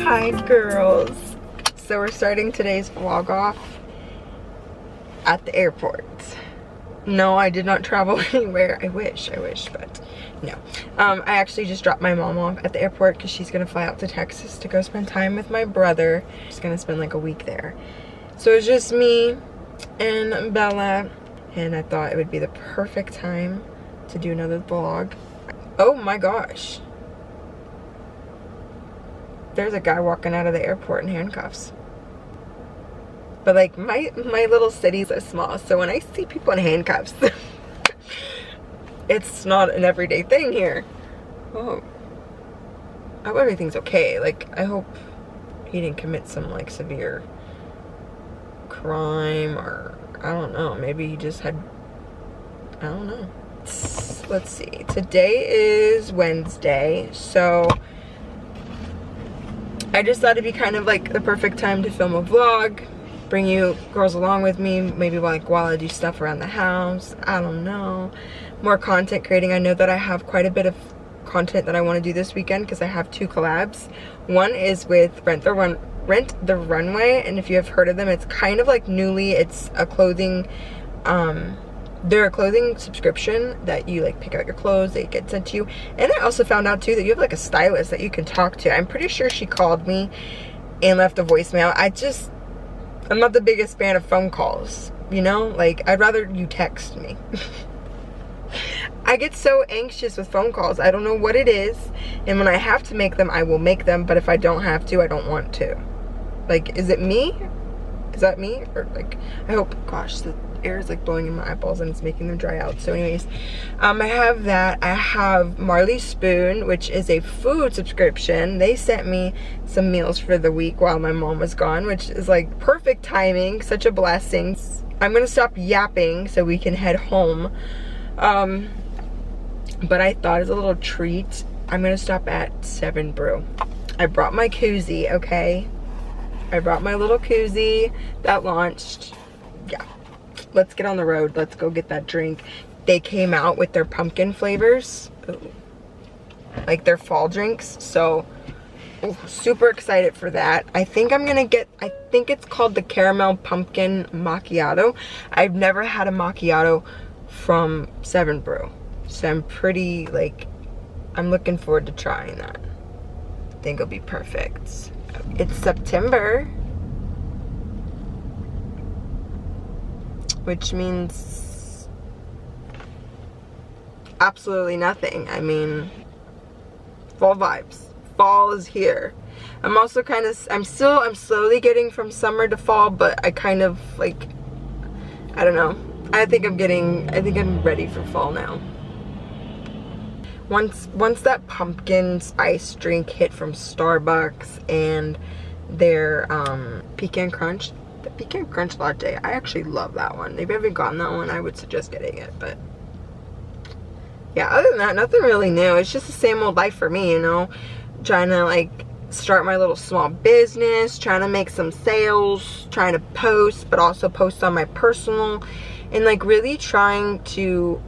Hi girls. So we're starting today's vlog off at the airport. No, I did not travel anywhere. I wish, but no. I actually just dropped my mom off at the airport because she's gonna fly out to Texas to go spend time with my brother. She's gonna spend like a week there. So it's just me and Bella, and I thought it would be the perfect time to do another vlog. Oh my gosh. There's a guy walking out of the airport in handcuffs. But like my little city's so small, so when I see people in handcuffs, it's not an everyday thing here. Oh, I hope everything's okay. Like, I hope he didn't commit some like severe crime, or I don't know, maybe he just had, I don't know. Let's see, today is Wednesday, so I just thought it'd be kind of like the perfect time to film a vlog, bring you girls along with me, maybe like while I do stuff around the house. I don't know, more content creating. I know that I have quite a bit of content that I want to do this weekend because I have 2 collabs. One is with Rent the Runway, and if you have heard of them, it's kind of like newly, it's a clothing, they're a clothing subscription that you like pick out your clothes, they get sent to you. And I also found out too that you have like a stylist that you can talk to. I'm pretty sure she called me and left a voicemail. I'm not the biggest fan of phone calls, you know, like I'd rather you text me. I get so anxious with phone calls. I don't know what it is, and when I have to make them, I will make them, but if I don't have to, I don't want to. Like, is it me? Is that me? Or like, I hope, gosh, the air is like blowing in my eyeballs and it's making them dry out. So anyways, I have that. I have Marley Spoon, which is a food subscription. They sent me some meals for the week while my mom was gone, which is like perfect timing, such a blessing. I'm gonna stop yapping so we can head home. But I thought as a little treat, I'm gonna stop at 7 Brew. I brought my Coozie, okay? I brought my little Coozie that launched. Yeah, let's get on the road. Let's go get that drink. They came out with their pumpkin flavors. Ooh. Like their fall drinks. So, ooh, super excited for that. I think I'm gonna get, I think it's called the Caramel Pumpkin Macchiato. I've never had a macchiato from 7 Brew. So I'm pretty, like, I'm looking forward to trying that. I think it'll be perfect. It's September, which means absolutely nothing. I mean, fall vibes. Fall is here. I'm also kind of, I'm slowly getting from summer to fall, but I kind of like, I don't know. I think I'm ready for fall now. Once that pumpkin spice drink hit from Starbucks and their pecan crunch, the pecan crunch latte, I actually love that one. If you haven't gotten that one, I would suggest getting it. But yeah, other than that, nothing really new. It's just the same old life for me, you know, trying to like start my little small business, trying to make some sales, trying to post, but also post on my personal, and like really trying to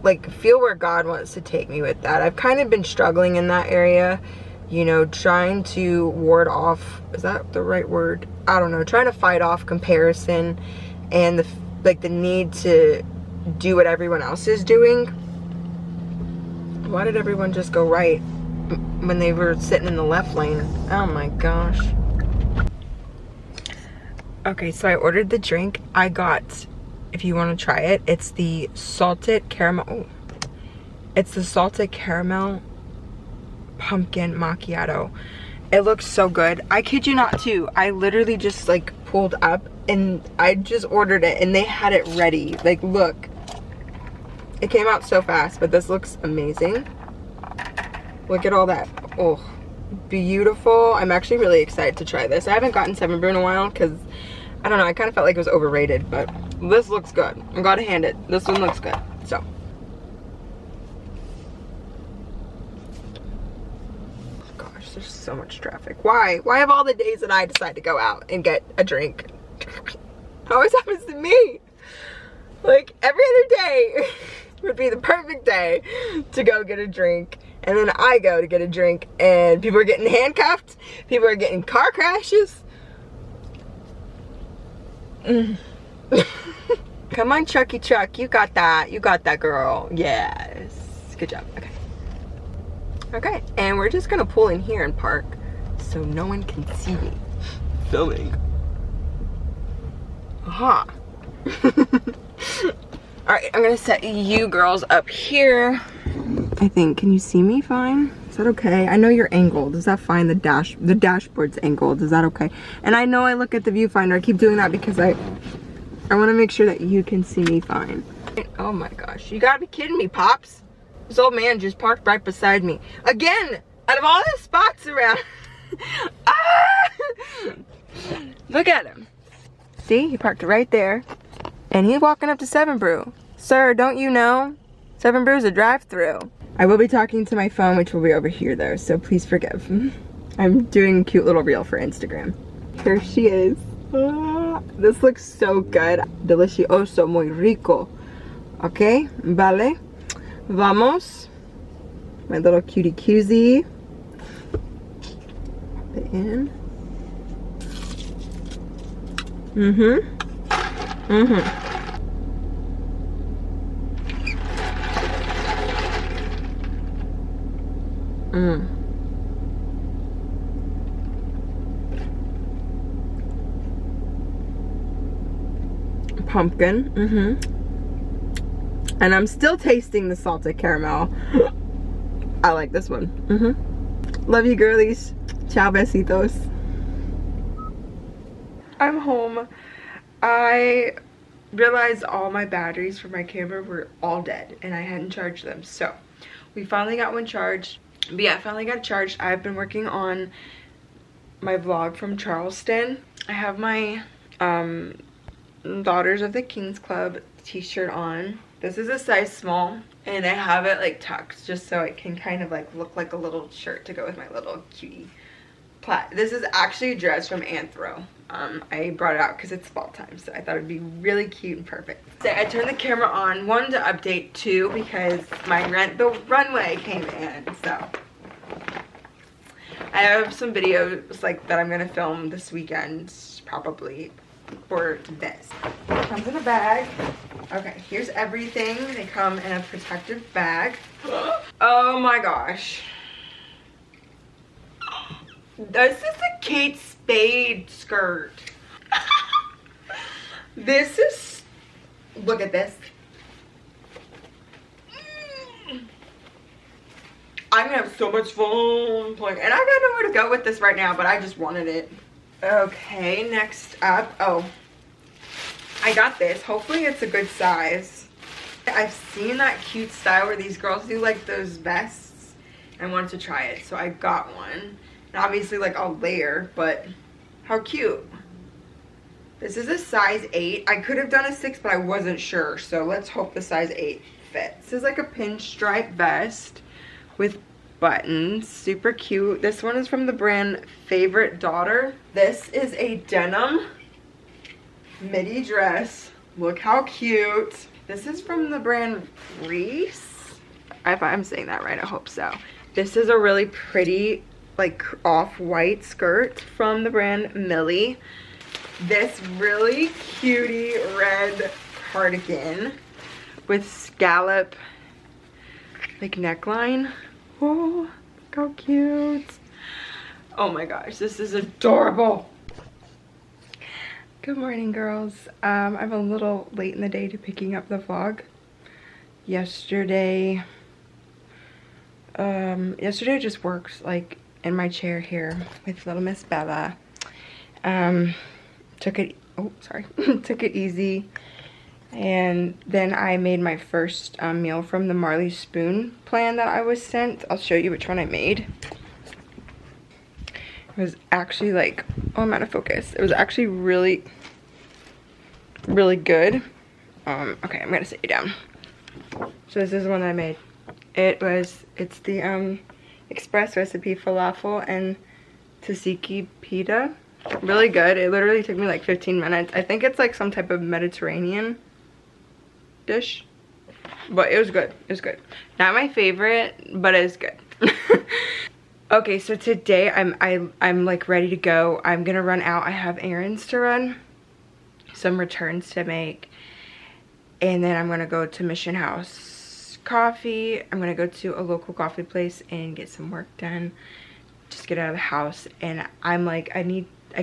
like feel where God wants to take me with that. I've kind of been struggling in that area, you know, trying to ward off, is that the right word? I don't know, trying to fight off comparison and the need to do what everyone else is doing. Why did everyone just go right when they were sitting in the left lane? Oh my gosh. Okay, so I ordered the drink. I got, if you want to try it, it's the salted caramel. Oh, it's the salted caramel pumpkin macchiato. It looks so good. I kid you not too. I literally just like pulled up and I just ordered it and they had it ready. Like, look, it came out so fast, but this looks amazing. Look at all that. Oh, beautiful. I'm actually really excited to try this. I haven't gotten 7 Brew in a while because I don't know, I kind of felt like it was overrated, but this looks good. I gotta hand it. This one looks good. So, gosh, there's so much traffic. Why of all the days that I decide to go out and get a drink, it always happens to me? Like every other day would be the perfect day to go get a drink, and then I go to get a drink, and people are getting handcuffed, people are getting car crashes. Come on, Chucky Chuck, you got that girl. Yes, good job. Okay, and we're just gonna pull in here and park so no one can see me filming. Aha. Alright, I'm gonna set you girls up here. I think, can you see me fine? Is that okay? I know you're angled. Is that fine? The dashboard's angled. Is that okay? And I know I look at the viewfinder. I keep doing that because I want to make sure that you can see me fine. Oh my gosh, you gotta be kidding me, Pops. This old man just parked right beside me. Again, out of all the spots around. Ah! Look at him. See, he parked right there. And he's walking up to 7 Brew. Sir, don't you know? 7 Brew is a drive-thru. I will be talking to my phone, which will be over here though, so please forgive. I'm doing a cute little reel for Instagram. Here she is. This looks so good. Delicioso, muy rico. Okay, vale. Vamos. My little cutie Coozie. Pop it in. Pumpkin. And I'm still tasting the salted caramel. I like this one. Love you girlies. Ciao, besitos. I'm home. I realized all my batteries for my camera were all dead and I hadn't charged them. So we finally got one charged. But yeah, I finally got it charged. I've been working on my vlog from Charleston. I have my Daughters of the King's Club t-shirt on. This is a size small and I have it like tucked just so it can kind of like look like a little shirt to go with my little cutie plaid. This is actually a dress from Anthro. I brought it out because it's fall time, so I thought it'd be really cute and perfect. So I turned the camera on, one to update, two because my the runway came in. So I have some videos like that I'm gonna film this weekend probably for this. It comes in a bag. Okay, here's everything. They come in a protective bag. Oh my gosh. This is a Kate Spade skirt. This is, look at this. I'm gonna have so much fun playing, and I don't know where to go with this right now, but I just wanted it. Okay, next up, oh, I got this. Hopefully it's a good size. I've seen that cute style where these girls do like those vests. I wanted to try it, so I got one. And obviously like I'll layer, but how cute. This is a size 8. I could have done a 6, but I wasn't sure, so let's hope the size 8 fits. This is like a pinstripe vest with buttons, super cute. This one is from the brand Favorite Daughter. This is a denim midi dress. Look how cute. This is from the brand Reese. If I'm saying that right, I hope so. This is a really pretty like off-white skirt from the brand Millie. This really cutie red cardigan with scallop like neckline. Oh, look how cute. Oh my gosh, this is adorable. Good morning, girls. I'm a little late in the day to picking up the vlog. Yesterday I just worked like in my chair here with little Miss Bella. Took it easy. And then I made my first meal from the Marley Spoon plan that I was sent. I'll show you which one I made. It was actually like, oh, I'm out of focus. It was actually really, really good. Okay, I'm gonna sit you down. So this is the one that I made. It's the express recipe falafel and tzatziki pita. Really good. It literally took me like 15 minutes. I think it's like some type of Mediterranean dish, but it was good. It was good. Not my favorite, but it's good. Okay, so today I'm like ready to go. I'm gonna run out. I have errands to run, some returns to make, and then I'm gonna go to Mission House Coffee. I'm gonna go to a local coffee place and get some work done. Just get out of the house. And I'm like, I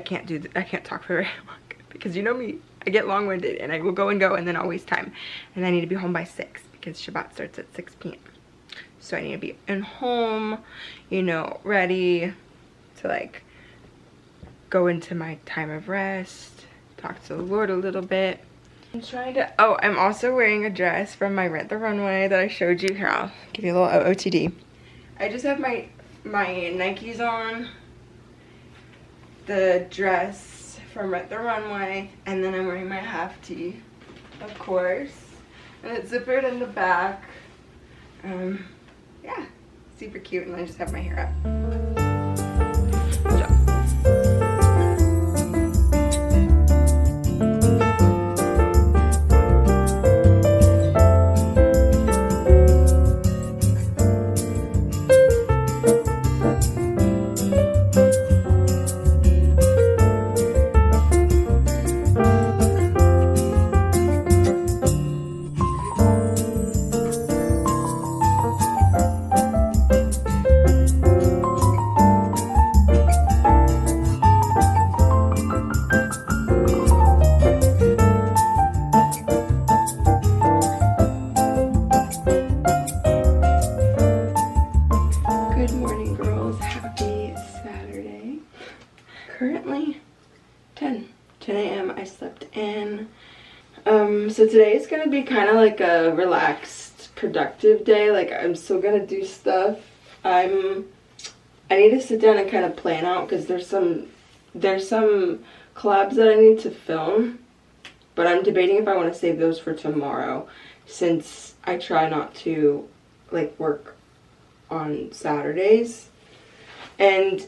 can't talk for very long because you know me, I get long-winded and I will go and then I'll waste time. And I need to be home by 6 because Shabbat starts at 6 p.m. So I need to be in home, you know, ready to like go into my time of rest, talk to the Lord a little bit. I'm trying to, oh, I'm also wearing a dress from my Rent the Runway that I showed you. Here, I'll give you a little OOTD. I just have my Nikes on, the dress from Rent the Runway, and then I'm wearing my half tee, of course. And it's zippered in the back. Yeah, super cute, and I just have my hair up. Currently 10 a.m. I slept in. So today is gonna be kind of like a relaxed, productive day. Like I'm still gonna do stuff. I need to sit down and kind of plan out because there's some collabs that I need to film, but I'm debating if I want to save those for tomorrow since I try not to like work on Saturdays. And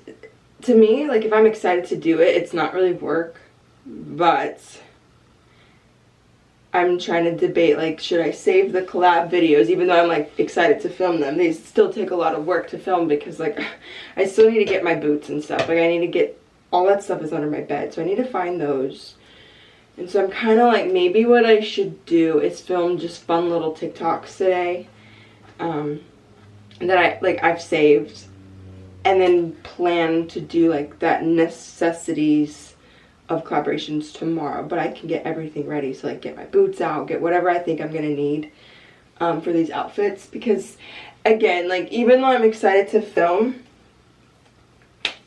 to me, like if I'm excited to do it, it's not really work, but I'm trying to debate like should I save the collab videos even though I'm like excited to film them. They still take a lot of work to film because like I still need to get my boots and stuff. Like I need to get all that stuff is under my bed, so I need to find those. And so I'm kind of like maybe what I should do is film just fun little TikToks today that I've saved. And then plan to do like that necessities of collaborations tomorrow. But I can get everything ready. So like get my boots out, get whatever I think I'm going to need for these outfits. Because again, like even though I'm excited to film,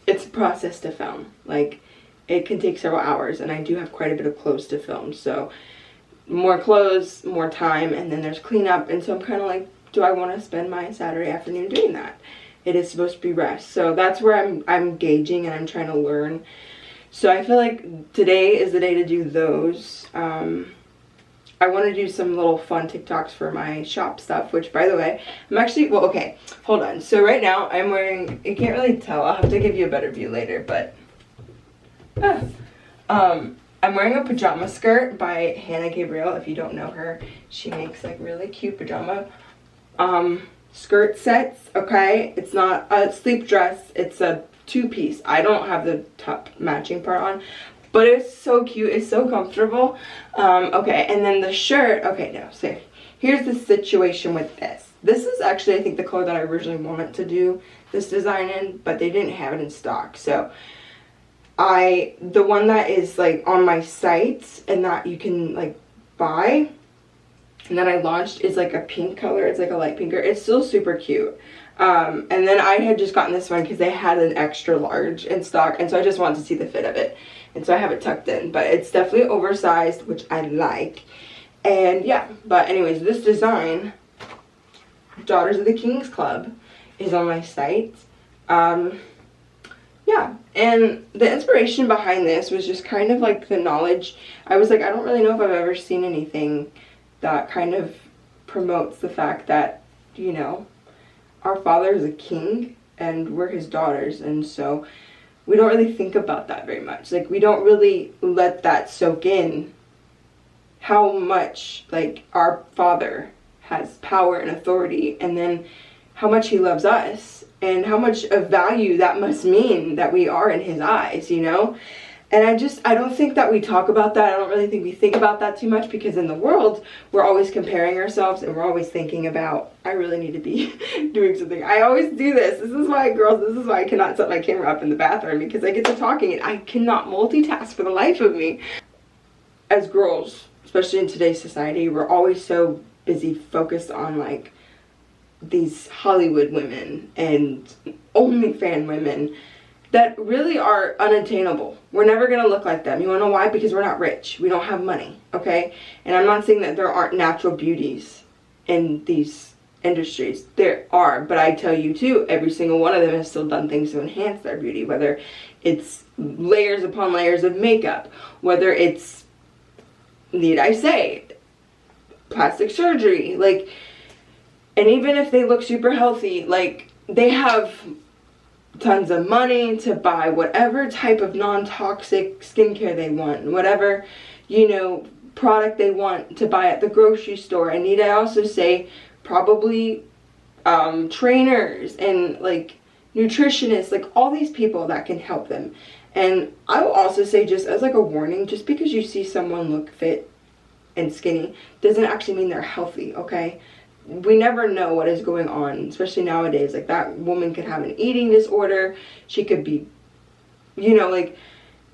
it's a process to film. Like it can take several hours and I do have quite a bit of clothes to film. So more clothes, more time, and then there's cleanup. And so I'm kind of like, do I want to spend my Saturday afternoon doing that? It is supposed to be rest. So that's where I'm gauging and I'm trying to learn. So I feel like today is the day to do those. I want to do some little fun TikToks for my shop stuff, which by the way, I'm actually, well, okay, hold on. So right now I'm wearing, you can't really tell, I'll have to give you a better view later, but I'm wearing a pajama skirt by Hannah Gabriel. If you don't know her, she makes like really cute pajama skirt sets. Okay, it's not a sleep dress, it's a two-piece. I don't have the top matching part on, but it's so cute, it's so comfortable. Okay, and then the shirt, okay, no, so here's the situation with this. This is actually, I think, the color that I originally wanted to do this design in, but they didn't have it in stock. So the one that is like on my site and that you can like buy and that I launched is like a pink color. It's like a light pinker. It's still super cute. And then I had just gotten this one because they had an extra large in stock, and so I just wanted to see the fit of it. And so I have it tucked in, but it's definitely oversized, which I like. And yeah, but anyways, this design, Daughters of the King's Club, is on my site. Yeah, and the inspiration behind this was just kind of like the knowledge. I was like, I don't really know if I've ever seen anything that kind of promotes the fact that, you know, our father is a king and we're his daughters, and so we don't really think about that very much. Like, we don't really let that soak in, how much like our father has power and authority, and then how much he loves us and how much of value that must mean that we are in his eyes, you know? And I don't think that we talk about that. I don't really think we think about that too much, because in the world, we're always comparing ourselves and we're always thinking about, I really need to be doing something. I always do this. This is why, girls, this is why I cannot set my camera up in the bathroom, because I get to talking and I cannot multitask for the life of me. As girls, especially in today's society, we're always so busy focused on like these Hollywood women and OnlyFans women that really are unattainable. We're never gonna look like them. You wanna know why? Because we're not rich. We don't have money, okay? And I'm not saying that there aren't natural beauties in these industries. There are, but I tell you too, every single one of them has still done things to enhance their beauty, whether it's layers upon layers of makeup, whether it's, need I say, plastic surgery, like, and even if they look super healthy, like, they have tons of money to buy whatever type of non-toxic skincare they want, whatever, you know, product they want to buy at the grocery store. And need I also say, probably trainers and like nutritionists, like all these people that can help them. And I will also say, just as like a warning, just because you see someone look fit and skinny doesn't actually mean they're healthy, okay? We never know what is going on, especially nowadays. Like, that woman could have an eating disorder. She could be, you know, like,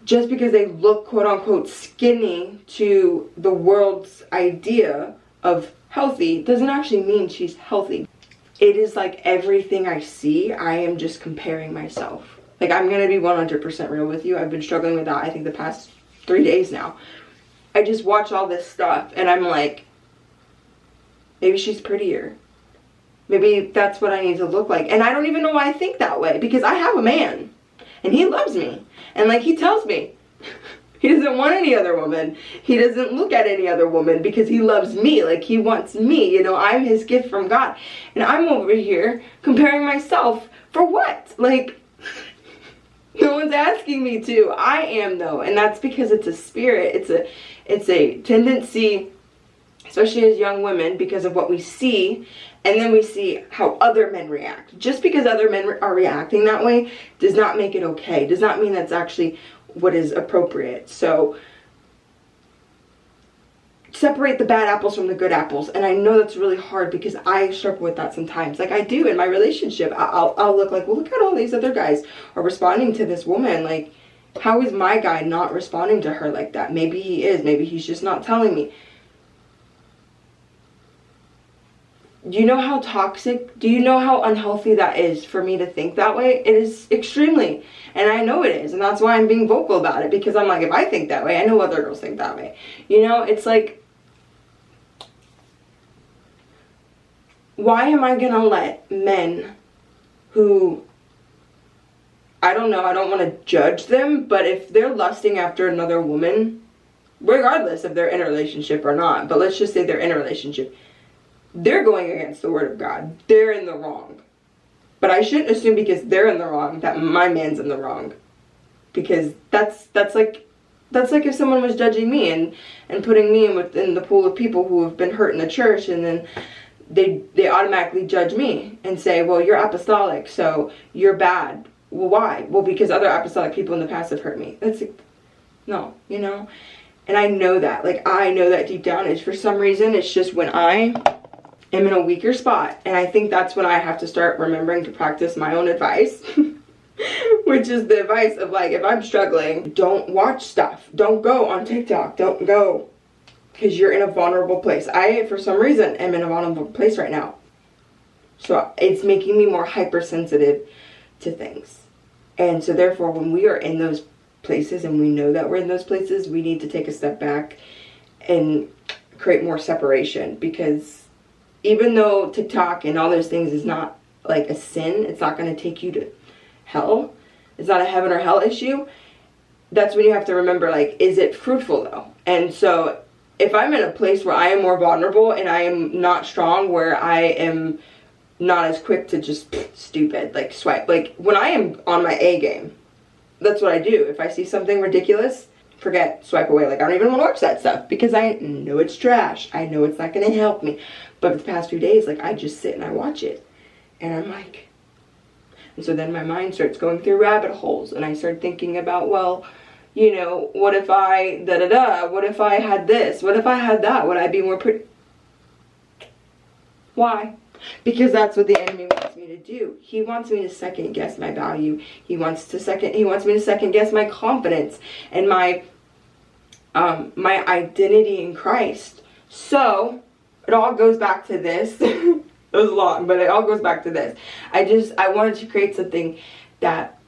just because they look quote unquote skinny to the world's idea of healthy doesn't actually mean she's healthy. It is like everything I see, I am just comparing myself. Like, I'm gonna be 100% real with you. I've been struggling with that, I think, the past 3 days now. I just watch all this stuff and I'm like, maybe she's prettier. Maybe that's what I need to look like. And I don't even know why I think that way, because I have a man and he loves me. And like, he tells me he doesn't want any other woman. He doesn't look at any other woman because he loves me. Like, he wants me, you know, I'm his gift from God. And I'm over here comparing myself for what? Like, no one's asking me to. I am though. And that's because it's a spirit. It's a tendency, especially as young women, because of what we see, and then we see how other men react. Just because other men are reacting that way does not make it okay. Does not mean that's actually what is appropriate. So separate the bad apples from the good apples. And I know that's really hard, because I struggle with that sometimes. Like, I do in my relationship. I'll look like, well, look at all these other guys are responding to this woman. Like, how is my guy not responding to her like that? Maybe he is. Maybe he's just not telling me. Do you know how toxic, do you know how unhealthy that is for me to think that way? It is extremely, and I know it is, and that's why I'm being vocal about it, because I'm like, if I think that way, I know other girls think that way. You know, it's like, why am I gonna let men who, I don't know, I don't want to judge them, but if they're lusting after another woman, regardless if they're in a relationship or not, but let's just say they're in a relationship, they're going against the word of God. They're in the wrong. But I shouldn't assume because they're in the wrong that my man's in the wrong. Because that's like if someone was judging me and putting me within the pool of people who have been hurt in the church, and then they automatically judge me and say, well, you're apostolic, so you're bad. Well, why? Well, because other apostolic people in the past have hurt me. That's like, no, you know? And I know that. Like, I know that deep down. It's for some reason, it's just when I am in a weaker spot, and I think that's when I have to start remembering to practice my own advice, which is the advice of, like, if I'm struggling, don't watch stuff, don't go on TikTok, don't go, because you're in a vulnerable place. I, for some reason, am in a vulnerable place right now, so it's making me more hypersensitive to things. And so therefore, when we are in those places and we know that we're in those places, we need to take a step back and create more separation, because even though TikTok and all those things is not like a sin, it's not going to take you to hell, it's not a heaven or hell issue, that's when you have to remember, like, is it fruitful though? And so if I'm in a place where I am more vulnerable and I am not strong, where I am not as quick to just stupid, like, swipe, like, when I am on my A game, that's what I do. If I see something ridiculous, forget, swipe away. Like, I don't even want to watch that stuff, because I know it's trash. I know it's not going to help me. But the past few days, like, I just sit and I watch it. And I'm like, and so then my mind starts going through rabbit holes, and I start thinking about, well, you know, what if I da-da-da, what if I had this, what if I had that, would I be more pretty? Why? Because that's what the enemy wants me to do. He wants me to second guess my value. He wants me to second guess my confidence and my identity in Christ. So it all goes back to this. It was long, but it all goes back to this. I wanted to create something that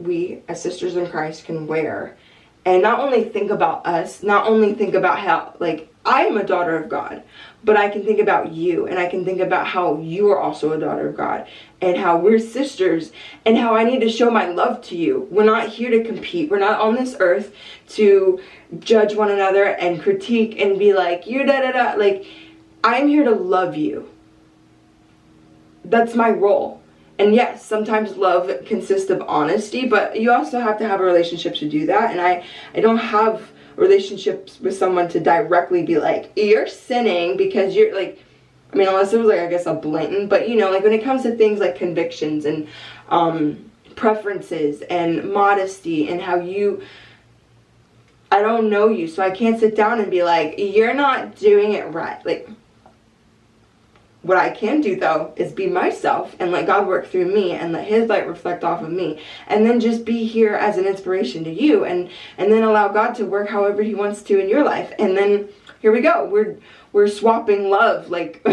we as sisters in Christ can wear, and not only think about us, not only think about how, like, I am a daughter of God, but I can think about you, and I can think about how you are also a daughter of God, and how we're sisters, and how I need to show my love to you. We're not here to compete. We're not on this earth to judge one another and critique and be like, you're da-da-da. Like, I'm here to love you. That's my role. And yes, sometimes love consists of honesty, but you also have to have a relationship to do that. And I don't have relationships with someone to directly be like, you're sinning because you're like, I mean, unless it was like, I guess, a blatant, but you know, like when it comes to things like convictions and preferences and modesty and how you, I don't know you, so I can't sit down and be like, you're not doing it right. Like, what I can do though is be myself and let God work through me and let his light reflect off of me, and then just be here as an inspiration to you, and then allow God to work however he wants to in your life. And then here we go, we're swapping love, like,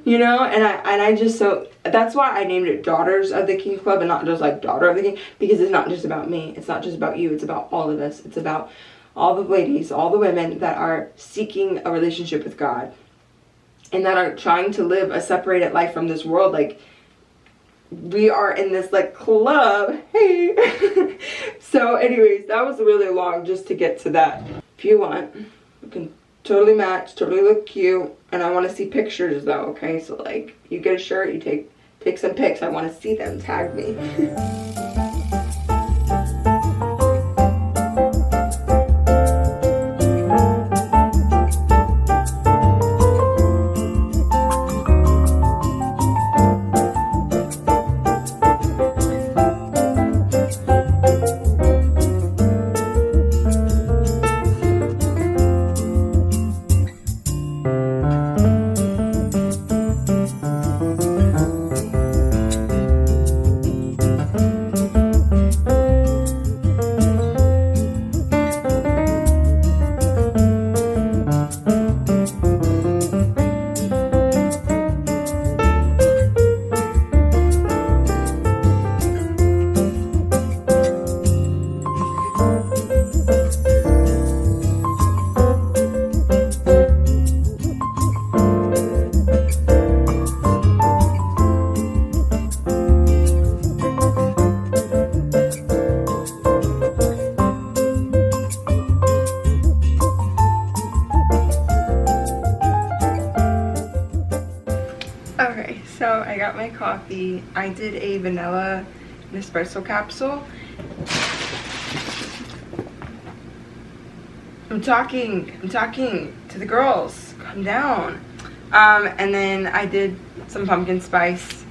you know. And I just, so that's why I named it Daughters of the King's Club and not just like Daughter of the King, because it's not just about me, it's not just about you, it's about all of us. It's about all the ladies, all the women that are seeking a relationship with God and that are trying to live a separated life from this world. Like, we are in this like club, hey. So anyways, that was really long just to get to that. If you want, you can totally match, totally look cute, and I want to see pictures though, okay? So like, you get a shirt, you take some pics, I want to see them, tag me. So I got my coffee. I did a vanilla espresso capsule. I'm talking to the girls. Calm down. And then I did some pumpkin spice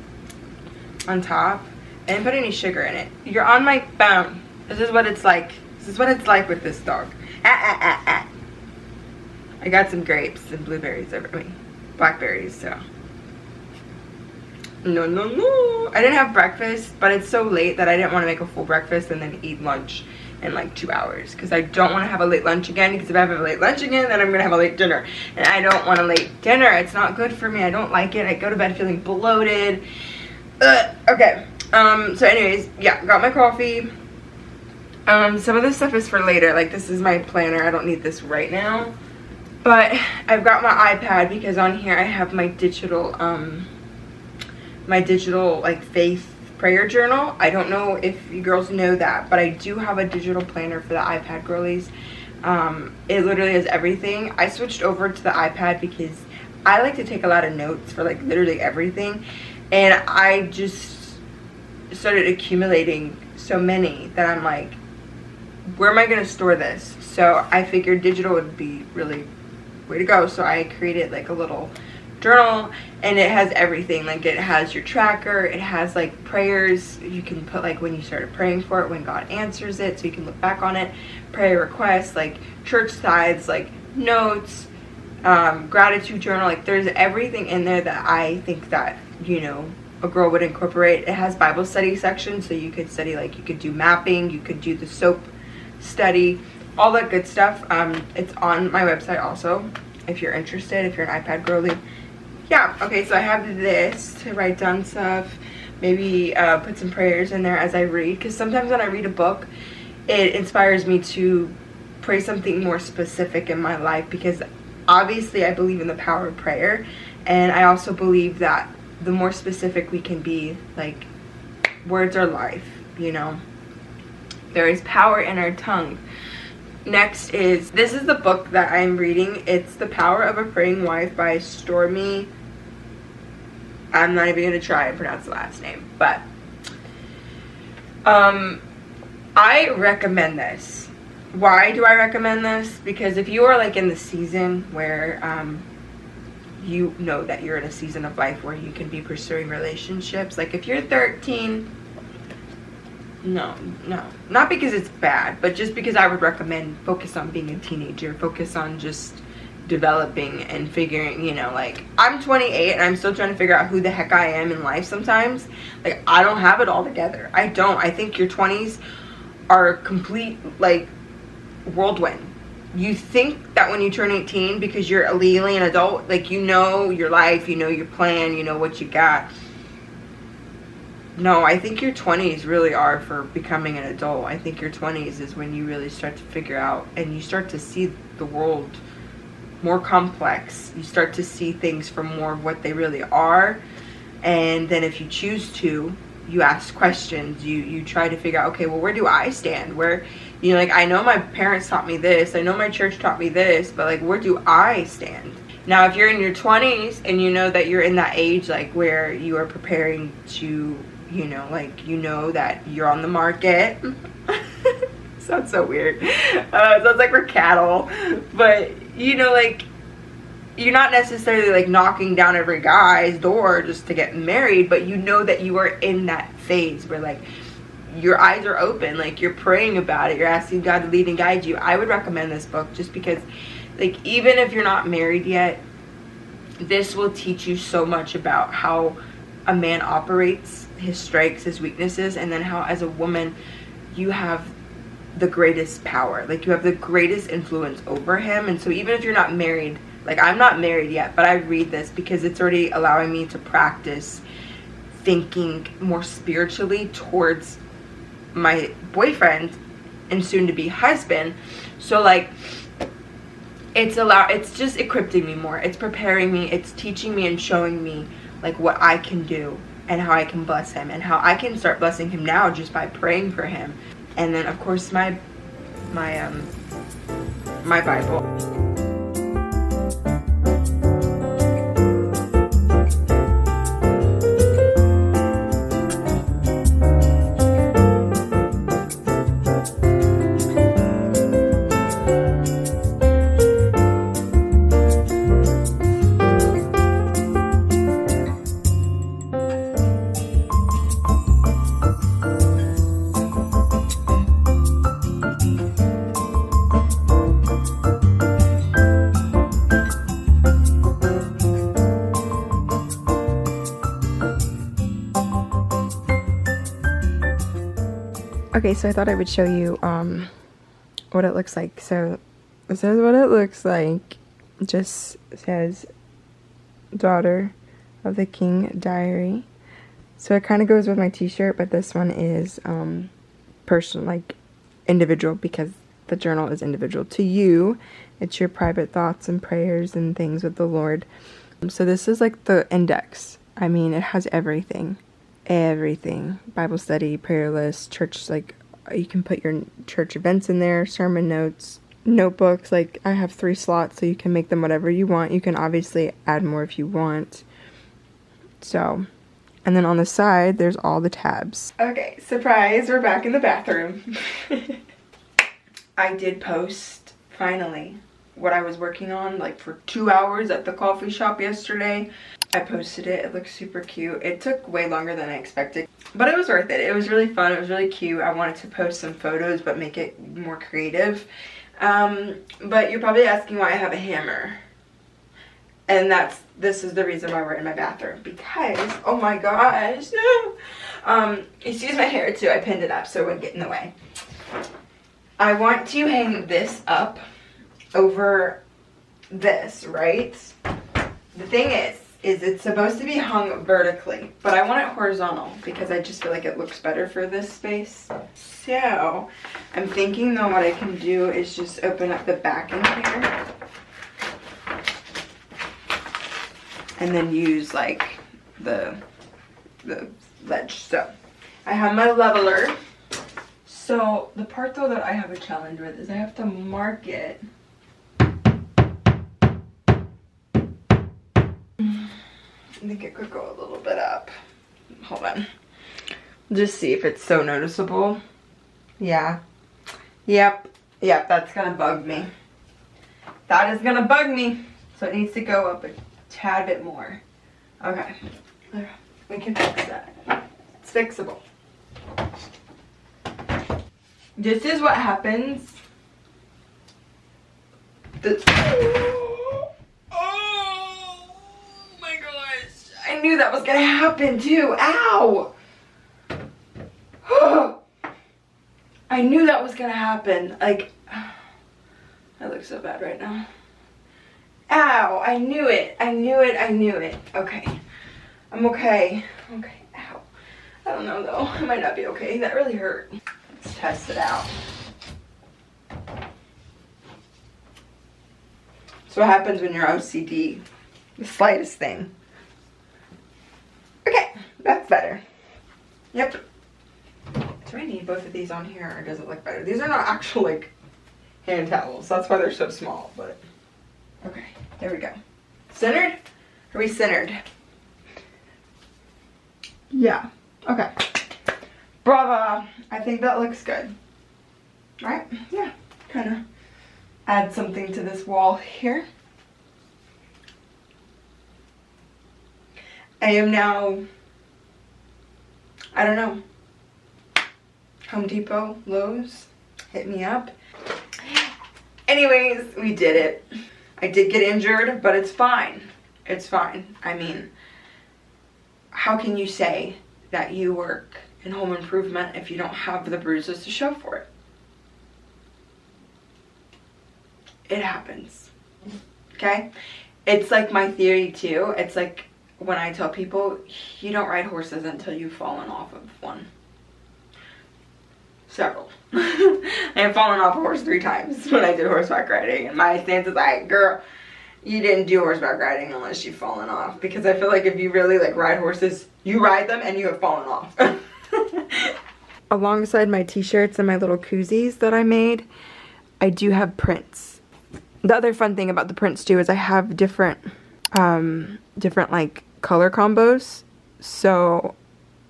on top. I didn't put any sugar in it. You're on my phone. This is what it's like. This is what it's like with this dog. I got some grapes and blueberries over me. Blackberries, so. No. I didn't have breakfast, but it's so late that I didn't want to make a full breakfast and then eat lunch in like 2 hours. Because I don't want to have a late lunch again. Because if I have a late lunch again, then I'm going to have a late dinner. And I don't want a late dinner. It's not good for me. I don't like it. I go to bed feeling bloated. Okay. So anyways, yeah, got my coffee. Some of this stuff is for later. Like, this is my planner. I don't need this right now. But I've got my iPad because on here I have my digital like faith prayer journal. I don't know if you girls know that, but I do have a digital planner for the iPad, girlies. It literally has everything. I switched over to the iPad because I like to take a lot of notes for like literally everything, and I just started accumulating so many that I'm like, where am I going to store this? So I figured digital would be really way to go. So I created like a little journal, and it has everything. Like, it has your tracker, it has like prayers you can put, like when you started praying for it, when God answers it, so you can look back on it, prayer requests, like church tithes, like notes, gratitude journal. Like, there's everything in there that I think that, you know, a girl would incorporate. It has Bible study section, so you could study, like you could do mapping, you could do the soap study, all that good stuff. It's on my website also, if you're interested, if you're an iPad girly. Yeah, okay, so I have this to write down stuff, maybe put some prayers in there as I read, because sometimes when I read a book, it inspires me to pray something more specific in my life, because obviously I believe in the power of prayer, and I also believe that the more specific we can be, like, words are life, you know. There is power in our tongue. Next is, this is the book that I'm reading. It's The Power of a Praying Wife by Stormy. I'm not even going to try and pronounce the last name, but I recommend this. Why do I recommend this? Because if you are like in the season where you know that you're in a season of life where you can be pursuing relationships, like if you're 13, no, not because it's bad, but just because I would recommend focus on being a teenager, focus on just developing and figuring, you know, like I'm 28 and I'm still trying to figure out who the heck I am in life sometimes. Like, I don't have it all together. I think your 20s are complete, like, whirlwind. You think that when you turn 18, because you're a legally an adult, like, you know your life, you know your plan, you know what you got. No, I think your 20s really are for becoming an adult. I think your 20s is when you really start to figure out and you start to see the world more complex. You start to see things for more of what they really are. And then if you choose to, you ask questions. You try to figure out, okay, well, where do I stand? Where, you know, like, I know my parents taught me this, I know my church taught me this, but like, where do I stand? Now, if you're in your 20s and you know that you're in that age, like, where you are preparing to, you know, like, you know that you're on the market. Sounds so weird. Sounds like we're cattle. But, you know, like, you're not necessarily like knocking down every guy's door just to get married, but you know that you are in that phase where, like, your eyes are open, like, you're praying about it, you're asking God to lead and guide you. I would recommend this book just because, like, even if you're not married yet, this will teach you so much about how a man operates, his strengths, his weaknesses, and then how as a woman you have the greatest power, like, you have the greatest influence over him. And so even if you're not married, like, I'm not married yet, but I read this because it's already allowing me to practice thinking more spiritually towards my boyfriend and soon to be husband. So, like, it's just equipping me more, it's preparing me, it's teaching me and showing me, like, what I can do and how I can bless him and how I can start blessing him now just by praying for him. And then, of course, my Bible. Okay, so I thought I would show you what it looks like. So this is what it looks like. It just says Daughter of the King Diary. So it kind of goes with my t-shirt, but this one is personal, like individual, because the journal is individual to you. It's your private thoughts and prayers and things with the Lord. So this is like the index. I mean, it has everything. Bible study, prayer list, church, like, you can put your church events in there, sermon notes, notebooks. Like, I have 3 slots, so you can make them whatever you want. You can obviously add more if you want. So, and then on the side there's all the tabs. Okay, surprise, we're back in the bathroom. I did post finally what I was working on like for 2 hours at the coffee shop yesterday. I posted it. It looks super cute. It took way longer than I expected, but it was worth it. It was really fun. It was really cute. I wanted to post some photos but make it more creative. But you're probably asking why I have a hammer. And this is the reason why we're in my bathroom, because, oh my gosh, no. Excuse my hair too. I pinned it up so it wouldn't get in the way. I want to hang this up over this, right? The thing is it's supposed to be hung vertically, but I want it horizontal because I just feel like it looks better for this space. So I'm thinking though what I can do is just open up the back in here and then use like the ledge. So I have my leveler. So the part though that I have a challenge with is I have to mark it. I think it could go a little bit up. Hold on. Just see if it's so noticeable. Yeah. Yep, that's gonna bug me. That is gonna bug me. So it needs to go up a tad bit more. Okay. We can fix that. It's fixable. This is what happens. Oh my gosh. I knew that was gonna happen too. Ow! I knew that was gonna happen. Like, I look so bad right now. Ow! I knew it. I knew it. I knew it. Okay. I'm okay. Okay. Ow. I don't know though. I might not be okay. That really hurt. Let's test it out. So what happens when you're OCD? The slightest thing. Okay. That's better. Yep. Do I need both of these on here or does it look better? These are not actual like hand towels. That's why they're so small, but okay, there we go. Centered? Are we centered? Yeah, okay. Brava! I think that looks good. Right? Yeah, kind of add something to this wall here. I am now, I don't know, Home Depot, Lowe's, hit me up. Anyways, we did it. I did get injured, but it's fine. It's fine. I mean, how can you say that you work in home improvement if you don't have the bruises to show for it? It happens. Okay? It's like my theory too. It's like when I tell people, you don't ride horses until you've fallen off of one. Several. I have fallen off a horse 3 times when I did horseback riding, and my stance is like, girl, you didn't do horseback riding unless you've fallen off, because I feel like if you really like ride horses, you ride them and you have fallen off. Alongside my t-shirts and my little koozies that I made, I do have prints. The other fun thing about the prints too is I have different like color combos. So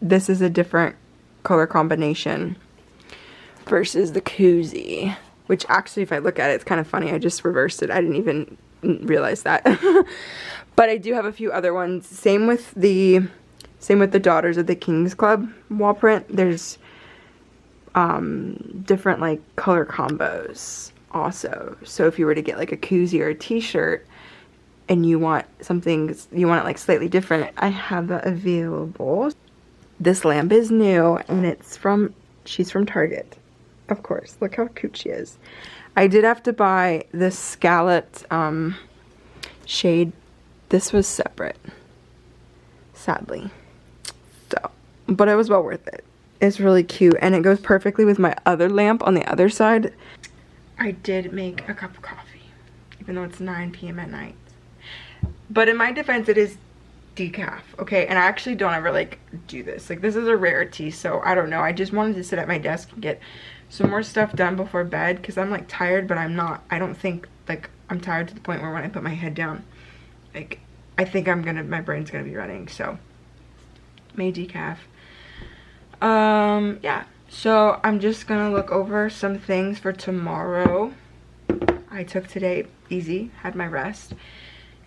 this is a different color combination versus the koozie, which actually if I look at it, it's kind of funny. I just reversed it. I didn't even realize that. But I do have a few other ones. Same with the Daughters of the King's Club wall print. There's different like color combos also. So if you were to get like a koozie or a t-shirt and you want something, you want it like slightly different, I have that available. This lamp is new and she's from Target. Of course, look how cute she is. I did have to buy this scalloped shade. This was separate, sadly. So, but it was well worth it. It's really cute and it goes perfectly with my other lamp on the other side. I did make a cup of coffee, even though it's 9 p.m. at night. But in my defense, it is decaf, okay? And I actually don't ever like do this. Like, this is a rarity, so I don't know. I just wanted to sit at my desk and get some more stuff done before bed because I'm like tired, but I'm not. I don't think like I'm tired to the point where when I put my head down, like I think my brain's gonna be running. So made decaf. Yeah, so I'm just gonna look over some things for tomorrow. I took today easy, had my rest,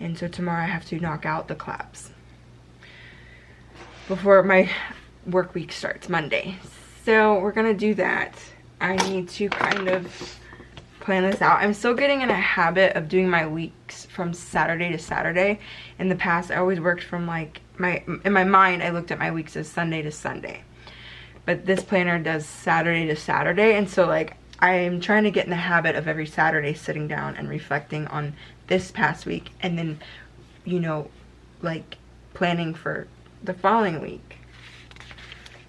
and so tomorrow I have to knock out the collabs before my work week starts Monday. So we're gonna do that. I need to kind of plan this out. I'm still getting in a habit of doing my weeks from Saturday to Saturday. In the past, I always worked from like in my mind, I looked at my weeks as Sunday to Sunday. But this planner does Saturday to Saturday, and so like I'm trying to get in the habit of every Saturday sitting down and reflecting on this past week, and then, you know, like planning for the following week.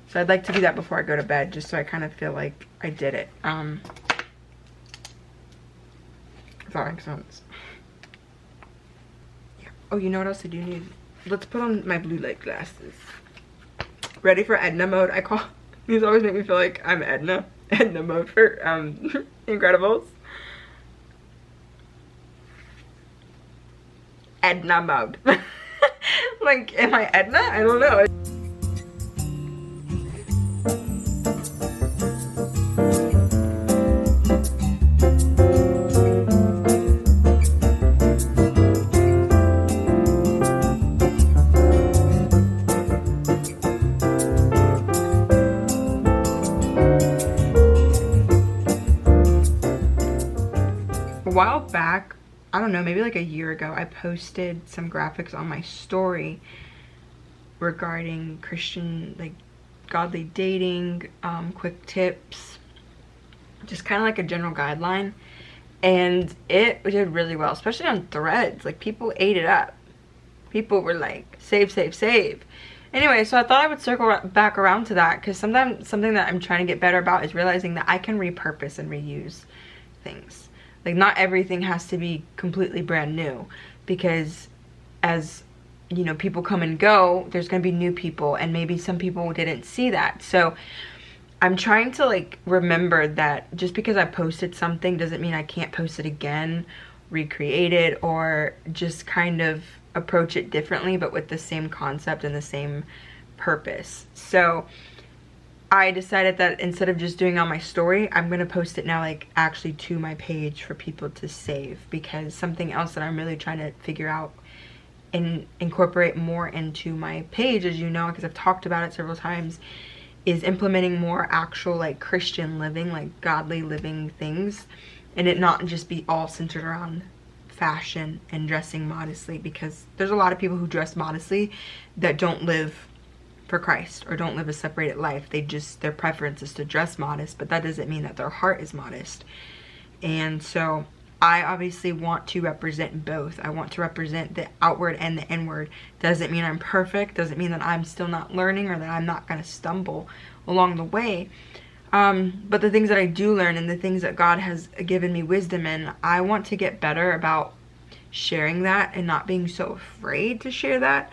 So I'd like to do that before I go to bed, just so I kind of feel like I did it. If that makes sense. Yeah. Oh, you know what else I do need? Let's put on my blue light glasses. Ready for Edna mode? I call these always make me feel like I'm Edna. Edna mode for Incredibles. Edna mode. Like, am I Edna? I don't know. A while back, I don't know, maybe like a year ago, I posted some graphics on my story regarding Christian, like godly dating, quick tips, just kind of like a general guideline, and it did really well, especially on Threads. Like, people ate it up. People were like, save, save, save. Anyway, so I thought I would circle back around to that, because sometimes something that I'm trying to get better about is realizing that I can repurpose and reuse things. Like, not everything has to be completely brand new, because as, you know, people come and go, there's going to be new people, and maybe some people didn't see that. So I'm trying to like remember that just because I posted something doesn't mean I can't post it again, recreate it, or just kind of approach it differently, but with the same concept and the same purpose. So I decided that instead of just doing it on my story, I'm going to post it now, like actually to my page for people to save, because something else that I'm really trying to figure out and incorporate more into my page, as you know, because I've talked about it several times, is implementing more actual like Christian living, like godly living things, and it not just be all centered around fashion and dressing modestly, because there's a lot of people who dress modestly that don't live for Christ or don't live a separated life. They just, their preference is to dress modest, but that doesn't mean that their heart is modest. And so I obviously want to represent both. I want to represent the outward and the inward. Doesn't mean I'm perfect, doesn't mean that I'm still not learning or that I'm not going to stumble along the way. But the things that I do learn and the things that God has given me wisdom in, I want to get better about sharing that and not being so afraid to share that.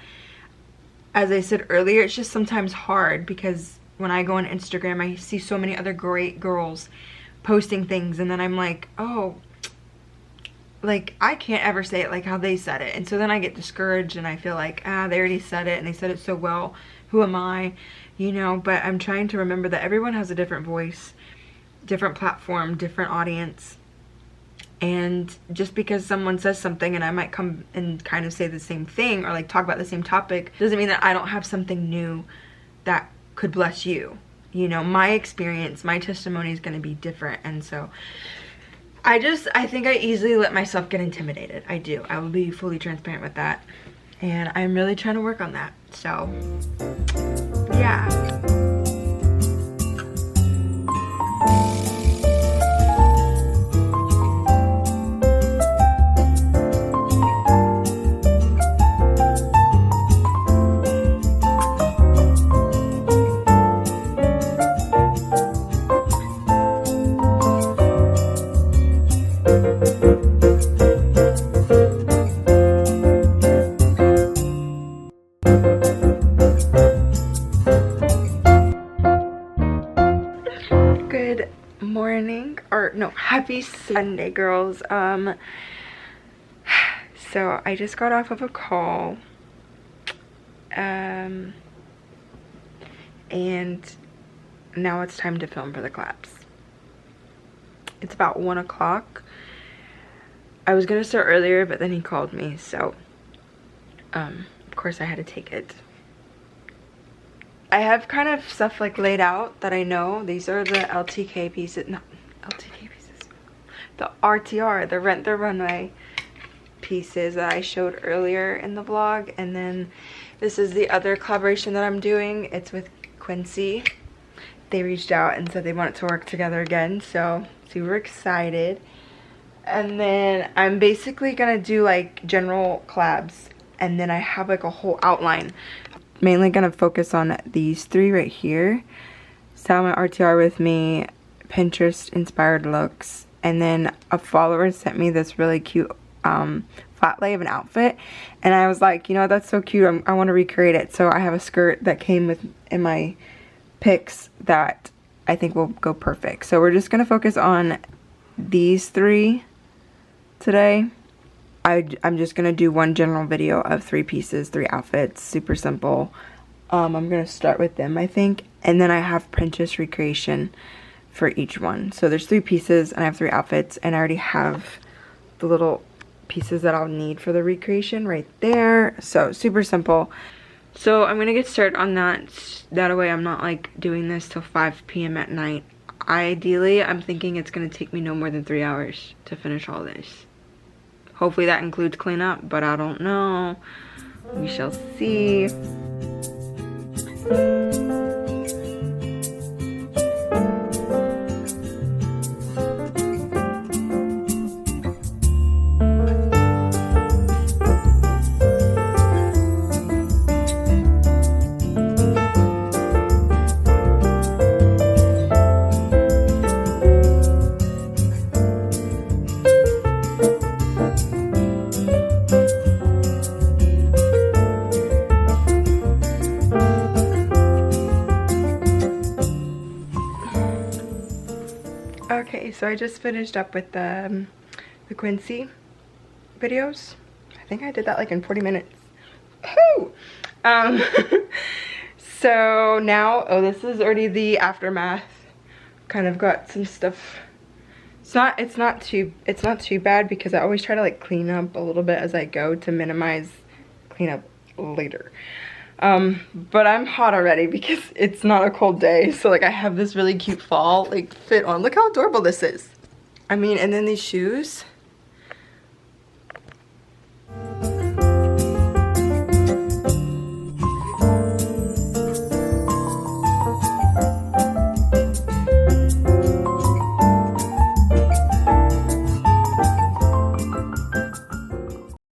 As I said earlier, it's just sometimes hard, because when I go on Instagram, I see so many other great girls posting things, and then I'm like, oh, like, I can't ever say it like how they said it. And so then I get discouraged, and I feel like, they already said it, and they said it so well. Who am I? You know, but I'm trying to remember that everyone has a different voice, different platform, different audience. And just because someone says something and I might come and kind of say the same thing or like talk about the same topic, doesn't mean that I don't have something new that could bless you. You know, my experience, my testimony is going to be different. And so I think I easily let myself get intimidated. I do. I will be fully transparent with that. And I'm really trying to work on that. So, yeah. Happy Sunday, girls. So I just got off of a call, and now it's time to film for the collabs. It's about 1 o'clock. I was gonna start earlier, but then he called me, so of course I had to take it. I have kind of stuff like laid out that I know. These are the LTK pieces, not LTK pieces, the RTR, the Rent the Runway pieces that I showed earlier in the vlog. And then this is the other collaboration that I'm doing. It's with Quincy. They reached out and said they wanted to work together again, so super excited. And then I'm basically gonna do like general collabs, and then I have like a whole outline. Mainly gonna focus on these three right here. Style my RTR with me, Pinterest inspired looks, and then a follower sent me this really cute flat lay of an outfit, and I was like, you know, that's so cute, I want to recreate it. So I have a skirt that came with in my pics that I think will go perfect. So we're just gonna focus on these three today. I'm just gonna do one general video of 3 pieces, 3 outfits, super simple. I'm gonna start with them, I think, and then I have Pinterest recreation for each one. So there's 3 pieces and I have 3 outfits, and I already have the little pieces that I'll need for the recreation right there. So super simple. So I'm gonna get started on that way I'm not like doing this till 5 p.m. at night. Ideally, I'm thinking it's gonna take me no more than 3 hours to finish all this. Hopefully that includes cleanup, but I don't know. We shall see. Okay, so I just finished up with the Quincy videos. I think I did that like in 40 minutes. Woo! So now, oh, this is already the aftermath. Kind of got some stuff. It's not too bad because I always try to like clean up a little bit as I go to minimize cleanup later. But I'm hot already because it's not a cold day. So like I have this really cute fall like fit on. Look how adorable this is. I mean, and then these shoes.